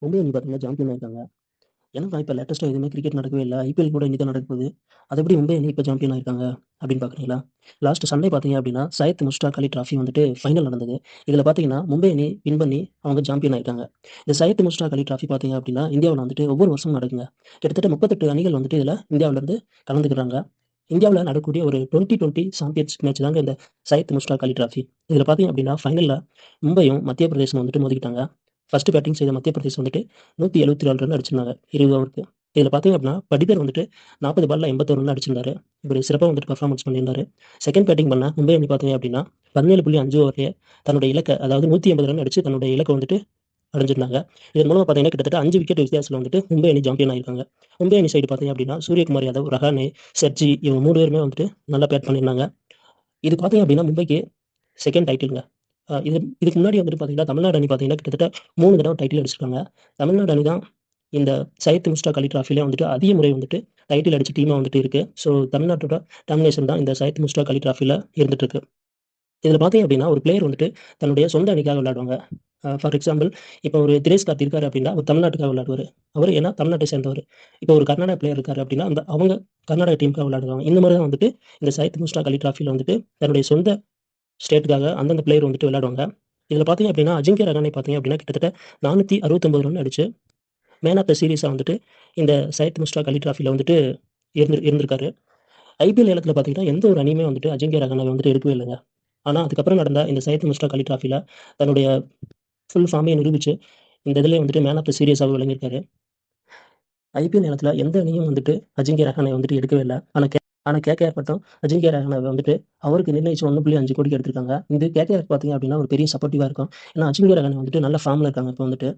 மும்பை அணி பார்த்தீங்கன்னா சாம்பியன் ஆயிருக்காங்க. ஏன்னா இப்ப லேட்டஸ்ட்டா எதுவுமே கிரிக்கெட் நடக்கவே இல்ல. ஐபிஎல் கூட இன்னைக்கு தான் நடக்க போகுது. அது எப்படி மும்பை அணி இப்ப சாம்பியன் ஆயிருக்காங்க அப்படின்னு பார்க்குறீங்களா? லாஸ்ட் சண்டே பார்த்தீங்க அப்படின்னா, சையத் முஸ்டாக் அலி டிராஃபி வந்துட்டு ஃபைனல் நடந்தது. இதுல பார்த்தீங்கன்னா, மும்பை அணி வின் பண்ணி அவங்க சாம்பியன் ஆயிருக்காங்க. இந்த சையத் முஸ்டாக் அலி டிராஃபி பார்த்தீங்க அப்படின்னா, இந்தியாவுல வந்துட்டு ஒவ்வொரு வருஷமும் நடக்குங்க. கிட்டத்தட்ட 38 அணிகள் வந்துட்டு இதுல இந்தியாவுலருந்து கலந்துக்கிறாங்க. இந்தியாவுல நடக்கக்கூடிய ஒரு 2020 சாம்பியன்ஸ் மேட்ச் தாங்க இந்த சையத் முஸ்டாக் அலி டிராஃபி. இதுல பார்த்தீங்க அப்படின்னா, ஃபைனல்ல மும்பையும் மத்திய பிரதேசமும் வந்துட்டு மோதிக்கிட்டாங்க. ஃபர்ஸ்ட் பேட்டிங் செய்த மத்திய பிரதேசம் வந்துட்டு 174 ரன் அடிச்சிருந்தாங்க 20 ஓவருக்கு. இதில பார்த்தீங்க அப்படின்னா, படிக்கர் வந்துட்டு 40 பால்ல 81 ரன் அடிச்சிருந்தாரு. இவரு சிறப்பா வந்துட்டு பெர்ஃபார்மன்ஸ் பண்ணியிருந்தாரு. செகண்ட் பேட்டிங் பண்ண மும்பை அணி பார்த்தீங்க அப்படின்னா, 17.5 ஓவர்லயே தன்னுடைய இலக்க அதாவது 180 ரன் அடிச்சு தன்னுடைய இலக்க வந்துட்டு அடைஞ்சிருந்தாங்க. இதன் மூலமா பார்த்தீங்கன்னா, கிட்டத்தட்ட 5 விக்கெட் வித்தியாசத்துல வந்துட்டு மும்பை அணி சாம்பியன் ஆயிருக்காங்க. மும்பை அணி சைடு பார்த்தீங்க அப்படின்னா, சூரியகுமார் யாதவ், ரஹானே, ஷெர்ஜி இவங்க 3 பேருமே வந்துட்டு நல்லா பேட் பண்ணியிருந்தாங்க. இது பார்த்தீங்க அப்படின்னா, மும்பைக்கு செகண்ட் டைட்டில்ங்க. இதுக்கு முன்னாடி வந்துட்டு பார்த்தீங்கன்னா, தமிழ்நாடு அணி பார்த்தீங்கன்னா, கிட்டத்தட்ட 3 தடவ டைட்டில் அடிச்சிருக்காங்க. தமிழ்நாடு அணி தான் இந்த சையத் முஸ்டாக் அலி டிராஃபில வந்துட்டு அதிக முறை வந்துட்டு டைட்டில் அடிச்ச டீமா வந்துட்டு இருக்கு. ஸோ தமிழ்நாட்டோட டாமினேஷன் தான் இந்த சையத் முஸ்டாக் அலி டிராஃபில இருந்துட்டு இருக்கு. இதில பார்த்தீங்க அப்படின்னா, ஒரு பிளேயர் வந்துட்டு தன்னுடைய சொந்த அணிக்காக விளையாடுவாங்க. ஃபார் எக்ஸாம்பிள் இப்போ ஒரு தினேஷ் கார்த்திக் இருக்காரு அப்படின்னா, அவர் தமிழ்நாட்டுக்காக விளையாடுவாரு. அவரு ஏன்னா தமிழ்நாட்டை சேர்ந்தவரு. இப்போ ஒரு கர்நாடகா பிளேயர் இருக்காரு அப்படின்னா, அவங்க கர்நாடகா டீமுக்காக விளையாடுவாங்க. இந்த மாரி தான் வந்துட்டு இந்த சையத் முஸ்டாக் அலி டிராஃபில வந்துட்டு தன்னுடைய சொந்த ஸ்டேட்டுக்காக அந்தந்த பிளேயர் வந்துட்டு விளையாடுவாங்க. இதில பார்த்தீங்க அப்படின்னா, அஜிங்கிய ரஹானே பார்த்தீங்க அப்படின்னா, கிட்டத்தட்ட 469 ரன் அடிச்சு, மேன் ஆஃப் த சீரிஸா வந்துட்டு இந்த சையத் முஸ்டாக் அலி டிராஃபில வந்துட்டு இருந்திருக்காரு. ஐபிஎல் ஏலத்தில பார்த்தீங்கன்னா, எந்த ஒரு அணியுமே வந்துட்டு அஜிங்கிய ரஹானேவ வந்துட்டு எடுக்கவே இல்லங்க. ஆனா, அதுக்கப்புறம் நடந்த இந்த சையத் முஸ்டாக் அலி டிராஃபில தன்னுடைய ஃபுல் ஃபார்மையும் நிரூபிச்சு, இந்த இதிலயே வந்துட்டு மேன் ஆஃப் த சீரிஸாவும் விளங்கியிருக்காரு. ஐபிஎல் ஏலத்தில எந்த அணியும் வந்துட்டு அஜிங்கிய ரஹானே வந்துட்டு எடுக்கவே இல்ல. ஆனா கேகேஆர் மட்டும் அஜிங்கிய ரஹானேவ வந்துட்டு அவருக்கு நிர்ணயிச்ச 1.5 கோடிக்கு எடுத்திருக்காங்க. இது கேகேஆருக்கு பார்த்தீங்க அப்படின்னா, ஒரு பெரிய சப்போர்ட்டிவா இருக்கும். ஏன்னா, அஜிங்கிய ரஹானே வந்துட்டு நல்ல ஃபார்ம்ல இருக்காங்க இப்ப வந்துட்டு.